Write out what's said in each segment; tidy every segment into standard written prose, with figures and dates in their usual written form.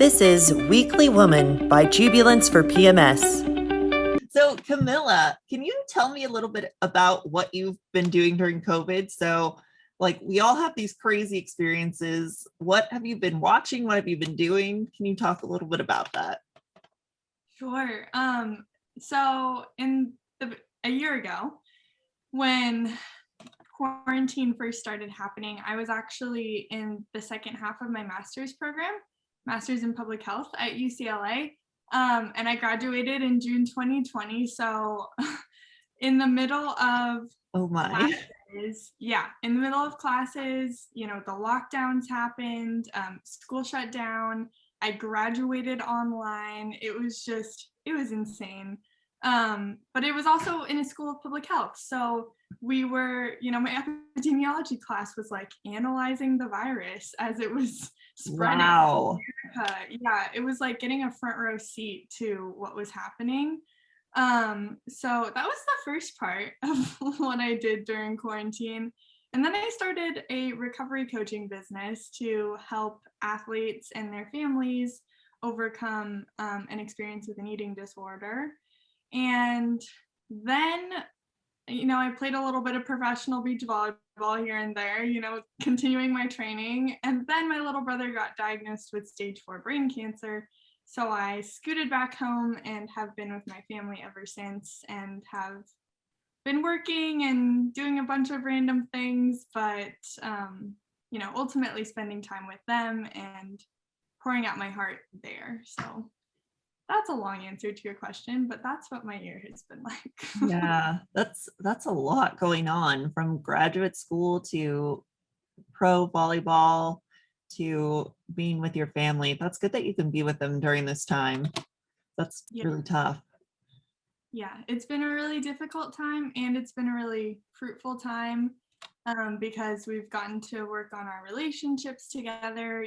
This is Weekly Woman by Jubilance for PMS. So, Kamila, can you tell me a little bit about what you've been doing during COVID? So, like, we all have these crazy experiences. What have you been watching? What have you been doing? Can you talk a little bit about that? Sure. So a year ago, when quarantine first started happening, I was actually in the second half of my master's program, master's in public health at UCLA. And I graduated in June 2020. So in the middle of Oh my. classes, in the middle of classes, the lockdowns happened, school shut down. I graduated online. It was insane. But it was also in a school of public health. So we were, my epidemiology class was like analyzing the virus as it was spreading. Wow. Yeah, it was like getting a front row seat to what was happening. So that was the first part of what I did during quarantine. And then I started a recovery coaching business to help athletes and their families overcome an experience with an eating disorder. And then, I played a little bit of professional beach volleyball here and there, continuing my training. And then my little brother got diagnosed with stage 4 brain cancer. So I scooted back home and have been with my family ever since, and have been working and doing a bunch of random things, but ultimately spending time with them and pouring out my heart there. So that's a long answer to your question, but that's what my year has been like. Yeah, that's a lot going on, from graduate school to pro volleyball to being with your family. That's good that you can be with them during this time. That's Yeah. really tough. Yeah, it's been a really difficult time, and it's been a really fruitful time, because we've gotten to work on our relationships together,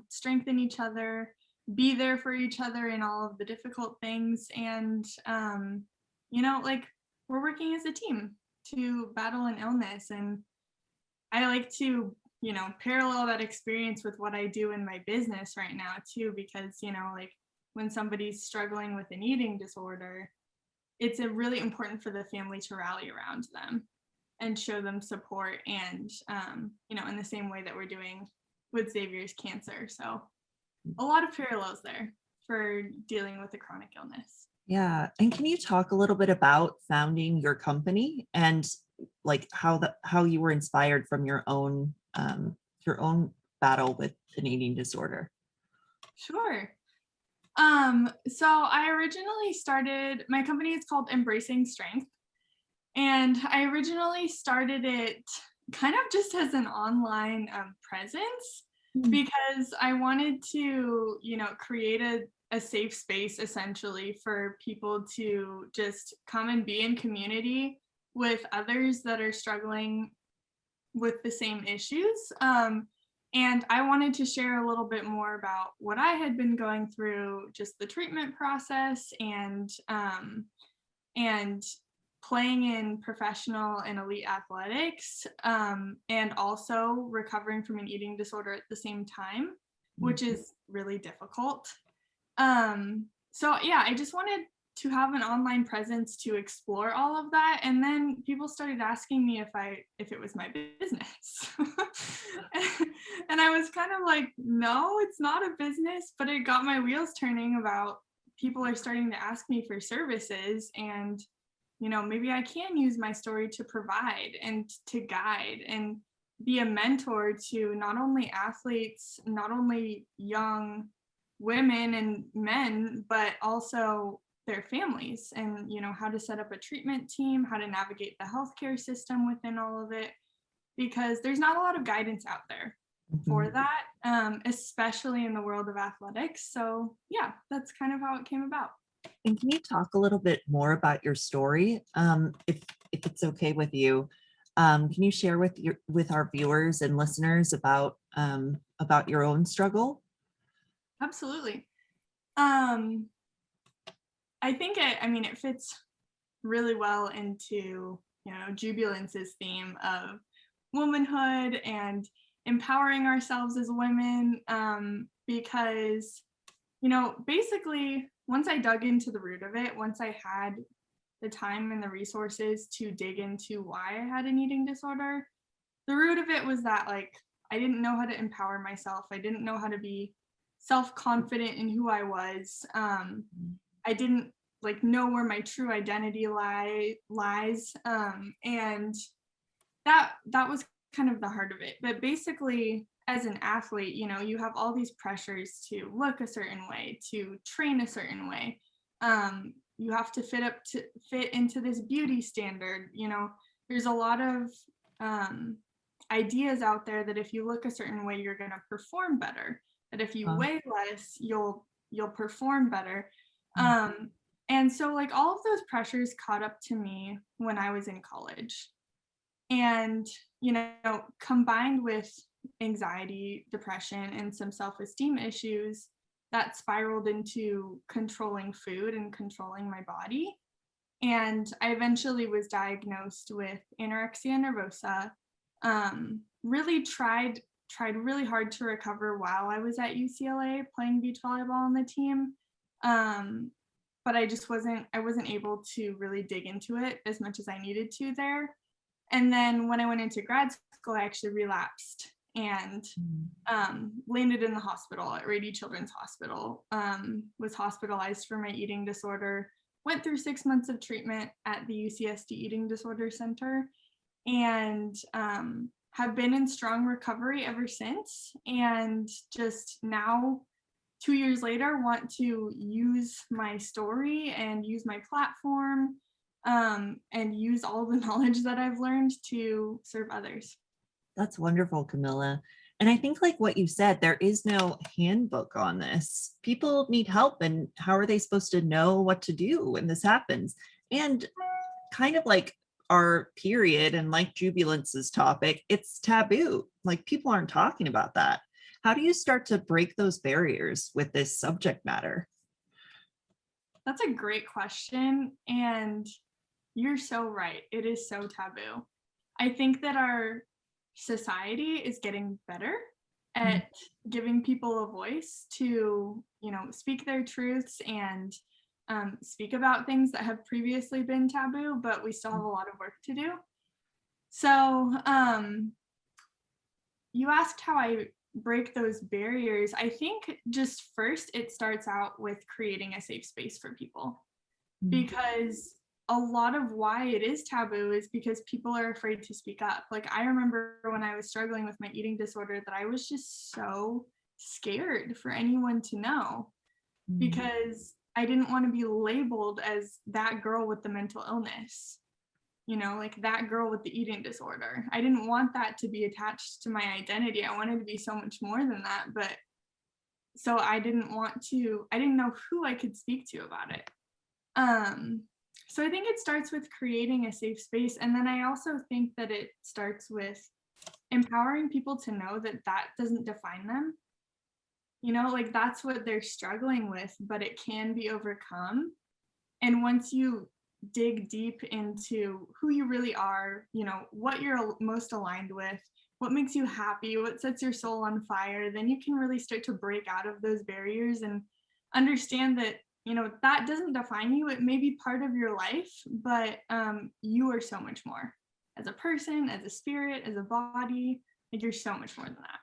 strengthen each other, be there for each other in all of the difficult things. And, like, we're working as a team to battle an illness. And I like to, parallel that experience with what I do in my business right now too, because, like, when somebody's struggling with an eating disorder, it's a really important for the family to rally around them and show them support, and in the same way that we're doing with Xavier's cancer. So a lot of parallels there for dealing with a chronic illness. Yeah. And can you talk a little bit about founding your company and like how you were inspired from your own battle with an eating disorder? Sure. So I originally started, my company is called Embracing Strength. And I originally started it kind of just as an online presence, because I wanted to, create a safe space essentially for people to just come and be in community with others that are struggling with the same issues. And I wanted to share a little bit more about what I had been going through, just the treatment process, and playing in professional and elite athletics, and also recovering from an eating disorder at the same time, which is really difficult. So yeah, I just wanted to have an online presence to explore all of that. And then people started asking me if it was my business. And I was kind of like, no, it's not a business, but it got my wheels turning about people are starting to ask me for services, and maybe I can use my story to provide and to guide and be a mentor to not only athletes, not only young women and men, but also their families, and how to set up a treatment team, how to navigate the healthcare system within all of it, because there's not a lot of guidance out there for that, especially in the world of athletics. So yeah, that's kind of how it came about. And can you talk a little bit more about your story, if it's okay with you? Can you share with our viewers and listeners about your own struggle? Absolutely. I think it fits really well into, Jubilance's theme of womanhood and empowering ourselves as women, because Basically, once I dug into the root of it, once I had the time and the resources to dig into why I had an eating disorder, the root of it was that like I didn't know how to empower myself. I didn't know how to be self-confident in who I was. I didn't like know where my true identity lies. And that was kind of the heart of it. But basically, as an athlete, you have all these pressures to look a certain way, to train a certain way. You have to fit into this beauty standard. There's a lot of ideas out there that if you look a certain way, you're going to perform better. That if you weigh less, you'll perform better. And so like all of those pressures caught up to me when I was in college. And, combined with anxiety, depression, and some self-esteem issues, that spiraled into controlling food and controlling my body. And I eventually was diagnosed with anorexia nervosa. Really tried really hard to recover while I was at UCLA playing beach volleyball on the team. But I wasn't able to really dig into it as much as I needed to there. And then when I went into grad school, I actually relapsed and landed in the hospital at Rady Children's Hospital, was hospitalized for my eating disorder, went through 6 months of treatment at the UCSD Eating Disorder Center, and have been in strong recovery ever since. And just now, 2 years later, want to use my story and use my platform and use all the knowledge that I've learned to serve others. That's wonderful, Kamila. And I think like what you said, there is no handbook on this. People need help, and how are they supposed to know what to do when this happens? And kind of like our period and like Jubilance's topic, it's taboo. Like people aren't talking about that. How do you start to break those barriers with this subject matter? That's a great question. And you're so right. It is so taboo. I think that our society is getting better at giving people a voice to, speak their truths and speak about things that have previously been taboo, but we still have a lot of work to do. So you asked how I break those barriers. I think just first it starts out with creating a safe space for people, because a lot of why it is taboo is because people are afraid to speak up. Like I remember when I was struggling with my eating disorder that I was just so scared for anyone to know, because I didn't want to be labeled as that girl with the mental illness, like that girl with the eating disorder. I didn't want that to be attached to my identity. I wanted to be so much more than that. But so I didn't know who I could speak to about it. So I think it starts with creating a safe space. And then I also think that it starts with empowering people to know that that doesn't define them. Like that's what they're struggling with, but it can be overcome. And once you dig deep into who you really are, what you're most aligned with, what makes you happy, what sets your soul on fire, then you can really start to break out of those barriers and understand that that doesn't define you. It may be part of your life, but you are so much more as a person, as a spirit, as a body. Like you're so much more than that.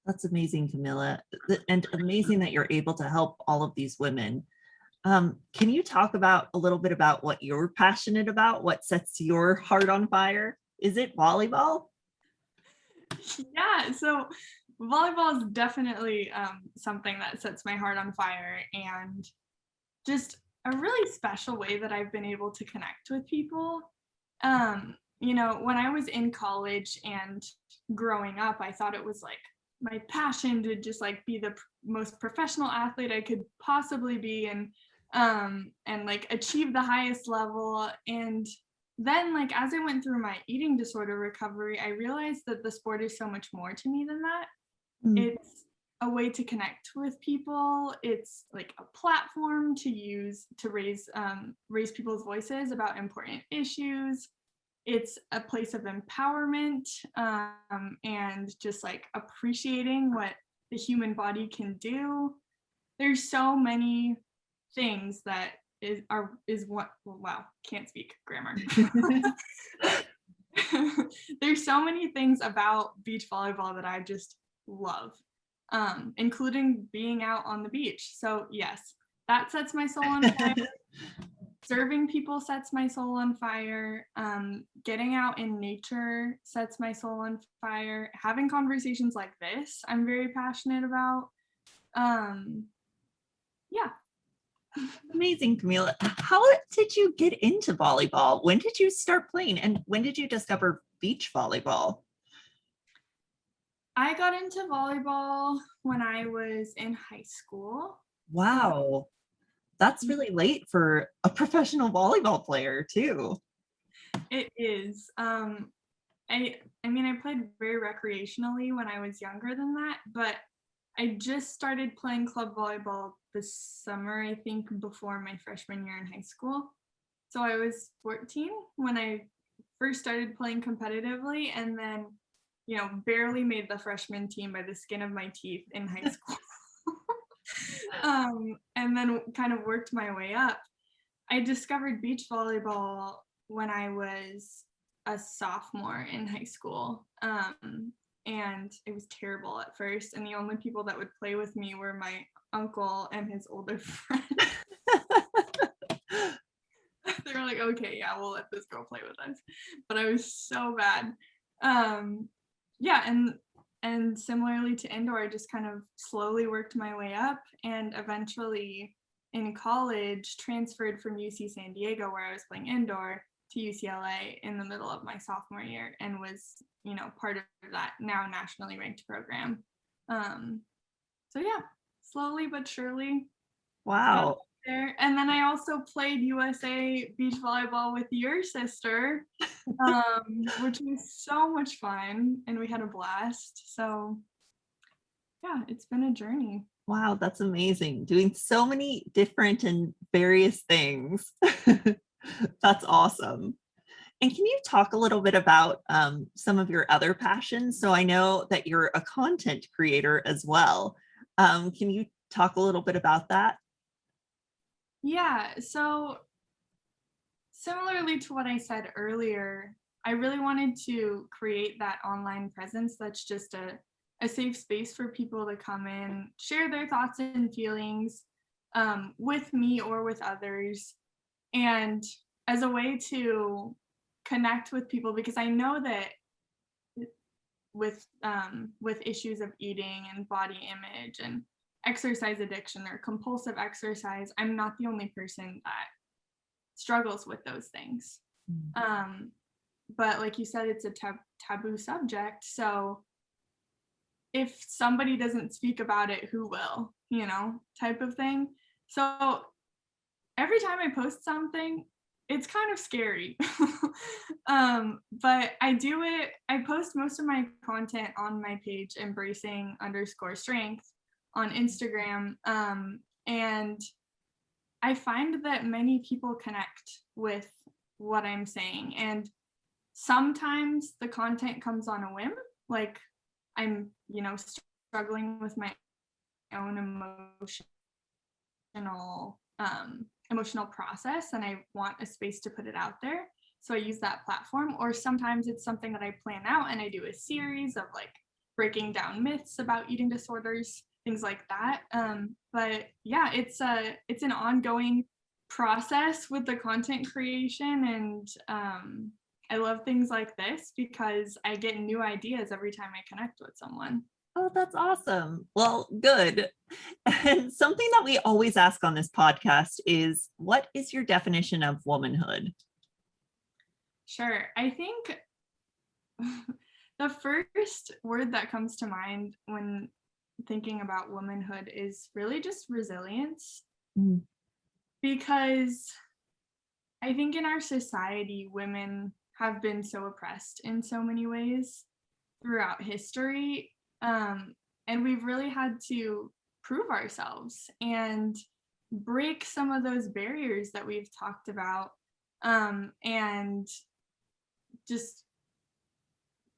That's amazing, Kamila, and amazing that you're able to help all of these women. Can you talk about a little bit about what you're passionate about? What sets your heart on fire? Is it volleyball? Yeah, so volleyball is definitely something that sets my heart on fire, and just a really special way that I've been able to connect with people. When I was in college and growing up, I thought it was like my passion to just like be the most professional athlete I could possibly be, and like achieve the highest level. And then like as I went through my eating disorder recovery, I realized that the sport is so much more to me than that. It's a way to connect with people. It's like a platform to use to raise people's voices about important issues. It's a place of empowerment and just like appreciating what the human body can do. there's so many things that is what, wow, can't speak grammar. There's so many things about beach volleyball that I just love, including being out on the beach. So yes, that sets my soul on fire. Serving people sets my soul on fire. Getting out in nature sets my soul on fire. Having conversations like this, I'm very passionate about. Yeah. Amazing, Kamila. How did you get into volleyball? When did you start playing, and when did you discover beach volleyball? I got into volleyball when I was in high school. Wow, that's really late for a professional volleyball player too. It is. I mean, I played very recreationally when I was younger than that, but I just started playing club volleyball this summer, I think, before my freshman year in high school. So I was 14 when I first started playing competitively, and then, barely made the freshman team by the skin of my teeth in high school. And then kind of worked my way up. I discovered beach volleyball when I was a sophomore in high school. And it was terrible at first. And the only people that would play with me were my uncle and his older friend. They were like, okay, yeah, we'll let this girl play with us. But I was so bad. Yeah, and similarly to indoor, I just kind of slowly worked my way up, and eventually in college transferred from UC San Diego, where I was playing indoor, to UCLA in the middle of my sophomore year, and was, part of that now nationally ranked program. So yeah, slowly but surely. Wow. There. And then I also played USA beach volleyball with your sister, which was so much fun, and we had a blast. So yeah, it's been a journey. Wow, that's amazing. Doing so many different and various things. That's awesome. And can you talk a little bit about some of your other passions? So I know that you're a content creator as well. Can you talk a little bit about that? Yeah, so similarly to what I said earlier, I really wanted to create that online presence that's just a safe space for people to come in, share their thoughts and feelings with me or with others, and as a way to connect with people, because I know that with issues of eating and body image and exercise addiction or compulsive exercise, I'm not the only person that struggles with those things. But like you said, it's a taboo subject. So if somebody doesn't speak about it, who will, type of thing. So every time I post something, it's kind of scary. But I post most of my content on my page, embracing_strength on Instagram. And I find that many people connect with what I'm saying. And sometimes the content comes on a whim, like I'm, struggling with my own emotional process, and I want a space to put it out there. So I use that platform. Or sometimes it's something that I plan out and I do a series of like breaking down myths about eating disorders, things like that. But yeah, it's an ongoing process with the content creation, and I love things like this because I get new ideas every time I connect with someone. Oh, that's awesome. Well, good. And something that we always ask on this podcast is, what is your definition of womanhood? Sure. I think the first word that comes to mind when thinking about womanhood is really just resilience. Mm. Because I think in our society, women have been so oppressed in so many ways throughout history. And we've really had to prove ourselves and break some of those barriers that we've talked about, and just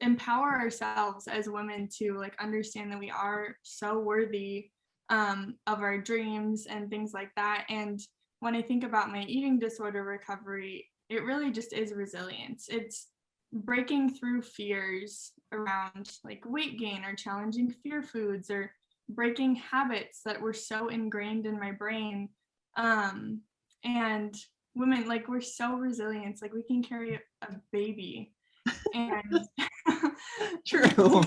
empower ourselves as women to like understand that we are so worthy, of our dreams and things like that. And when I think about my eating disorder recovery, it really just is resilience. It's breaking through fears around like weight gain or challenging fear foods or breaking habits that were so ingrained in my brain. And women, like, we're so resilient. Like, we can carry a baby and True.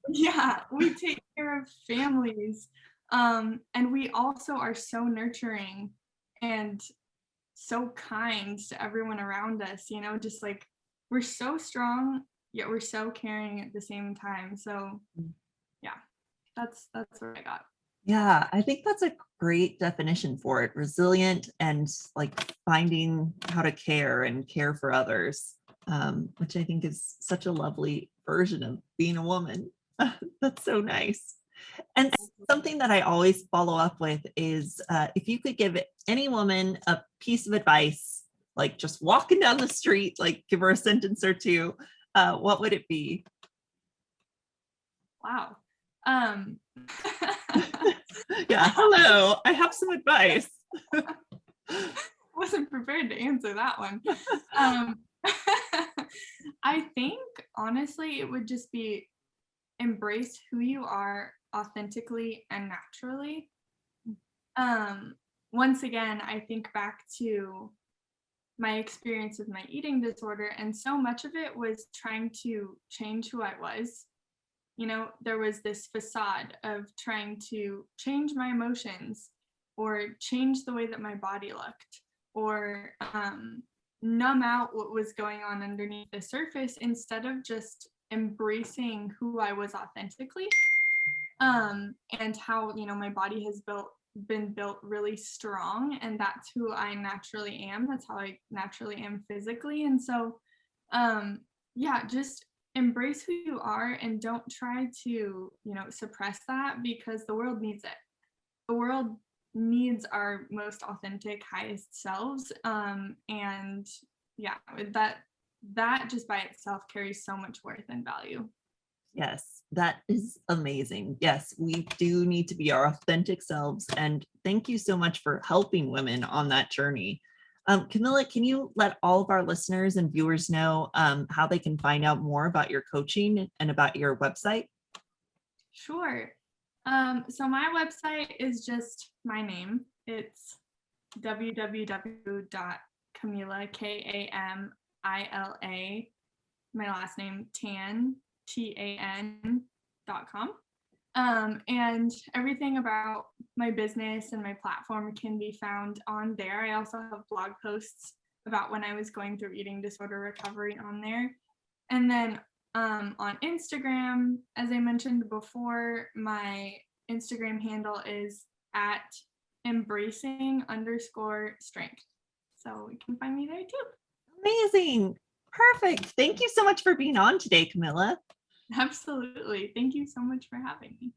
yeah, we take care of families. And we also are so nurturing and so kind to everyone around us, you know, just like we're so strong, yet we're so caring at the same time. So yeah, that's what I got. Yeah, I think that's a great definition for it. Resilient and like finding how to care and care for others, which I think is such a lovely version of being a woman. That's so nice. And something that I always follow up with is if you could give any woman a piece of advice, like just walking down the street, like give her a sentence or two, what would it be? Wow. Yeah, hello, I have some advice. Wasn't prepared to answer that one. Um, I think honestly, it would just be embrace who you are authentically and naturally. Once again, I think back to my experience with my eating disorder, and so much of it was trying to change who I was. You know, there was this facade of trying to change my emotions or change the way that my body looked or numb out what was going on underneath the surface instead of just embracing who I was authentically, and how, you know, my body has been built really strong, and that's who I naturally am. That's how I naturally am physically. And so yeah, just embrace who you are and don't try to, you know, suppress that, because the world needs it. The world needs our most authentic, highest selves. And yeah, that just by itself carries so much worth and value. Yes, that is amazing. Yes, we do need to be our authentic selves. And thank you so much for helping women on that journey. Kamila, can you let all of our listeners and viewers know how they can find out more about your coaching and about your website? Sure. So my website is just my name. It's www.kamila, Kamila, my last name, Tan, TAN.com. And everything about my business and my platform can be found on there. I also have blog posts about when I was going through eating disorder recovery on there. And then on Instagram, as I mentioned before, my Instagram handle is at embracing_strength. So you can find me there too. Amazing. Perfect. Thank you so much for being on today, Kamila. Absolutely. Thank you so much for having me.